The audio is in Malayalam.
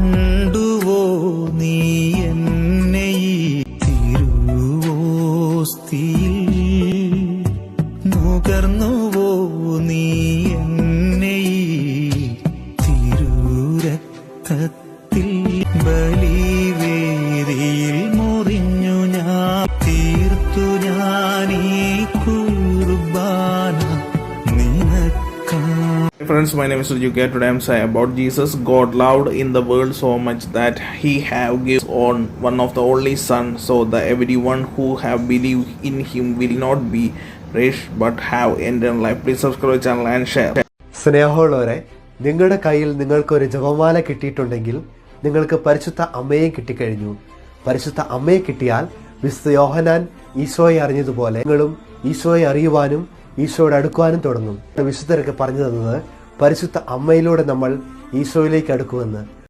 കണ്ടുവോ നീ എന്നെ ഈ തിരുവോസ്തിയിൽ, നുകർന്നുവോ നീ എന്നെ ഈ തിരുരക്തത്തിൽ, ബലിവേദിയിൽ മുറിഞ്ഞു ഞാൻ തീർത്തു ഞാനീ കുർബാന നിനക്കാ. Friends, my name is Sujuka. Today I am saying about Jesus. God loved in the world so much that He have given on one of the only Son, so that everyone who have believed in Him will not be perished but have eternal life. Please subscribe to the channel and share. സ്നേഹമുള്ളവരെ, നിങ്ങളുടെ കയ്യിൽ നിങ്ങൾക്കൊരു ജപമാല കിട്ടിയിട്ടുണ്ടെങ്കിൽ നിങ്ങൾക്ക് പരിശുദ്ധ അമ്മയെ കിട്ടിക്കഴിഞ്ഞു. പരിശുദ്ധ അമ്മയെ കിട്ടിയാൽ വിശുദ്ധ യോഹന്നാൻ ഈശോയെ അറിഞ്ഞതുപോലെ നിങ്ങളും ഈശോയെ അറിയുവാനും ഈശോയോട് അടുക്കുവാനും തുടങ്ങും. വിശുദ്ധരൊക്കെ പറഞ്ഞു തന്നത് പരിശുദ്ധ അമ്മയിലൂടെ നമ്മൾ ഈശോയിലേക്ക് അടുക്കുമെന്ന്.